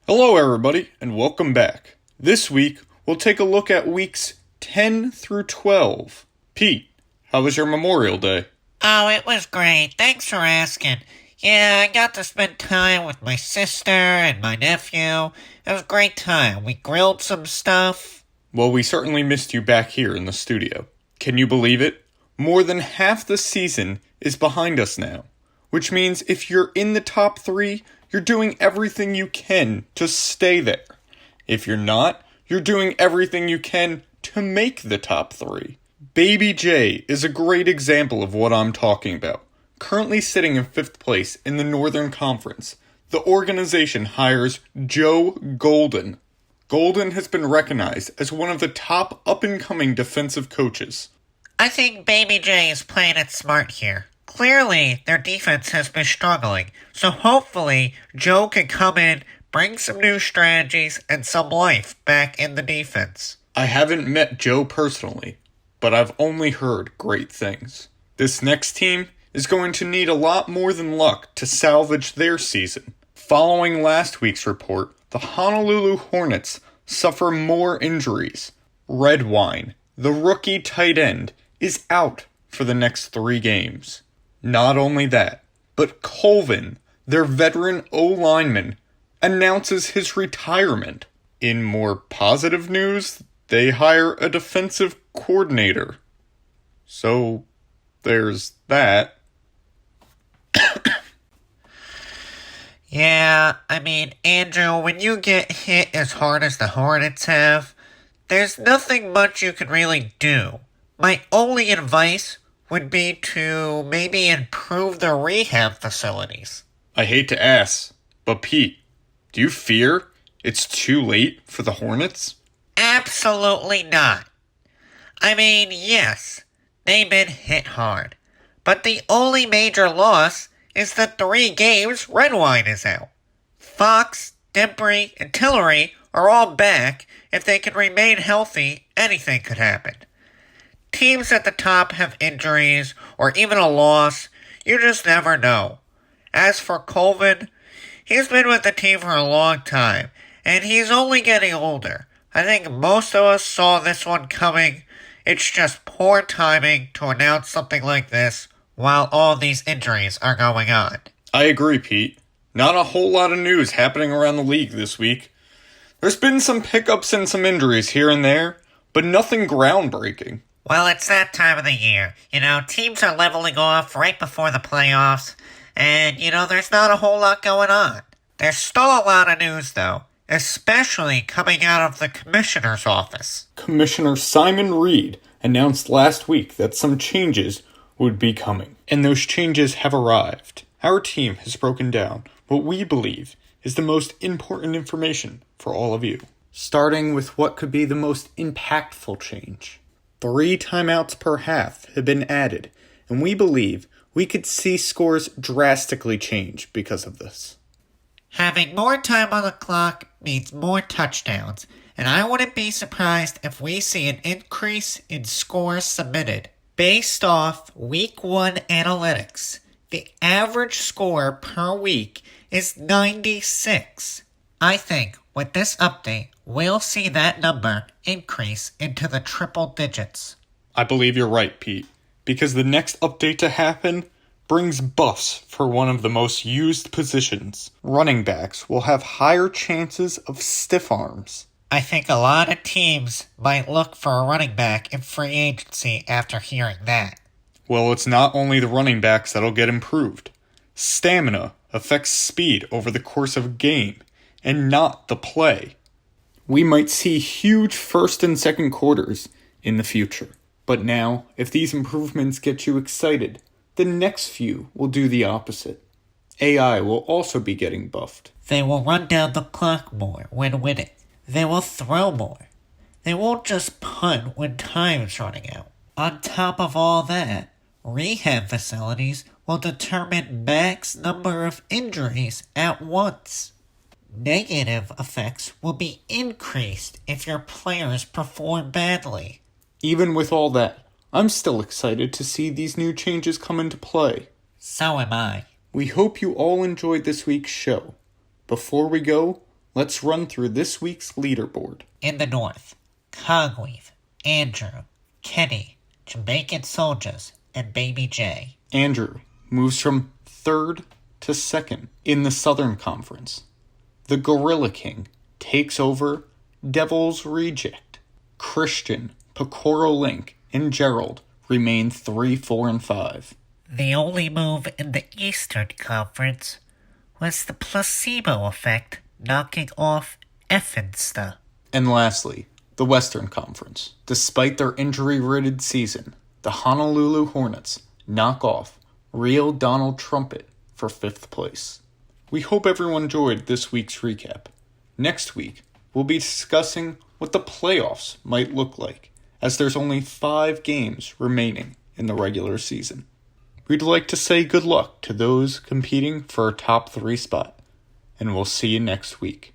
Hello everybody, and welcome back. This week, we'll take a look at weeks 10 through 12. Pete, how was your Memorial Day? Oh, it was great. Thanks for asking. Yeah, I got to spend time with my sister and my nephew. It was a great time. We grilled some stuff. Well, we certainly missed you back here in the studio. Can you believe it? More than half the season is behind us now. Which means if you're in the top 3, you're doing everything you can to stay there. If you're not, you're doing everything you can to make the top 3. Baby J is a great example of what I'm talking about. Currently sitting in 5th place in the Northern Conference, the organization hires Joe Golden. Golden has been recognized as one of the top up-and-coming defensive coaches. I think Baby J is playing it smart here. Clearly, their defense has been struggling, so hopefully Joe can come in, bring some new strategies, and some life back in the defense. I haven't met Joe personally, but I've only heard great things. This next team is going to need a lot more than luck to salvage their season. Following last week's report, the Honolulu Hornets suffer more injuries. Redwine, the rookie tight end, is out for the next 3 games. Not only that, but Colvin, their veteran O-lineman, announces his retirement. In more positive news, they hire a defensive coordinator. So, there's that. Yeah, Andrew, when you get hit as hard as the Hornets have, there's nothing much you can really do. My only advice would be to maybe improve the rehab facilities. I hate to ask, but Pete, do you fear it's too late for the Hornets? Absolutely not. Yes, they've been hit hard, but the only major loss is the 3 games Redwine is out. Fox, Dembry, and Tillery are all back. If they can remain healthy, anything could happen. Teams at the top have injuries or even a loss. You just never know. As for Colvin, he's been with the team for a long time, and he's only getting older. I think most of us saw this one coming. It's just poor timing to announce something like this while all these injuries are going on. I agree, Pete. Not a whole lot of news happening around the league this week. There's been some pickups and some injuries here and there, but nothing groundbreaking. Well, it's that time of the year. Teams are leveling off right before the playoffs, and, there's not a whole lot going on. There's still a lot of news, though, especially coming out of the commissioner's office. Commissioner Simon Reed announced last week that some changes would be coming, and those changes have arrived. Our team has broken down what we believe is the most important information for all of you, starting with what could be the most impactful change. 3 timeouts per half have been added, and we believe we could see scores drastically change because of this. Having more time on the clock means more touchdowns, and I wouldn't be surprised if we see an increase in scores submitted. Based off Week 1 analytics, the average score per week is 96. I think with this update, we'll see that number increase into the triple digits. I believe you're right, Pete, because the next update to happen brings buffs for one of the most used positions. Running backs will have higher chances of stiff arms. I think a lot of teams might look for a running back in free agency after hearing that. Well, it's not only the running backs that'll get improved. Stamina affects speed over the course of a game, and not the play. We might see huge first and second quarters in the future. But now, if these improvements get you excited, the next few will do the opposite. AI will also be getting buffed. They will run down the clock more when winning. They will throw more. They won't just punt when time's running out. On top of all that, rehab facilities will determine max number of injuries at once. Negative effects will be increased if your players perform badly. Even with all that, I'm still excited to see these new changes come into play. So am I. We hope you all enjoyed this week's show. Before we go, let's run through this week's leaderboard. In the North, Cogweave, Andrew, Kenny, Jamaican Soldiers, and Baby J. Andrew moves from 3rd to 2nd. In the Southern Conference, the Gorilla King takes over Devil's Reject. Christian, Picoro Link, and Gerald remain 3, 4, and 5. The only move in the Eastern Conference was the placebo effect knocking off Effensta. And lastly, the Western Conference. Despite their injury-riddled season, the Honolulu Hornets knock off Real Donald Trumpet for 5th place. We hope everyone enjoyed this week's recap. Next week, we'll be discussing what the playoffs might look like, as there's only 5 games remaining in the regular season. We'd like to say good luck to those competing for a top 3 spot, and we'll see you next week.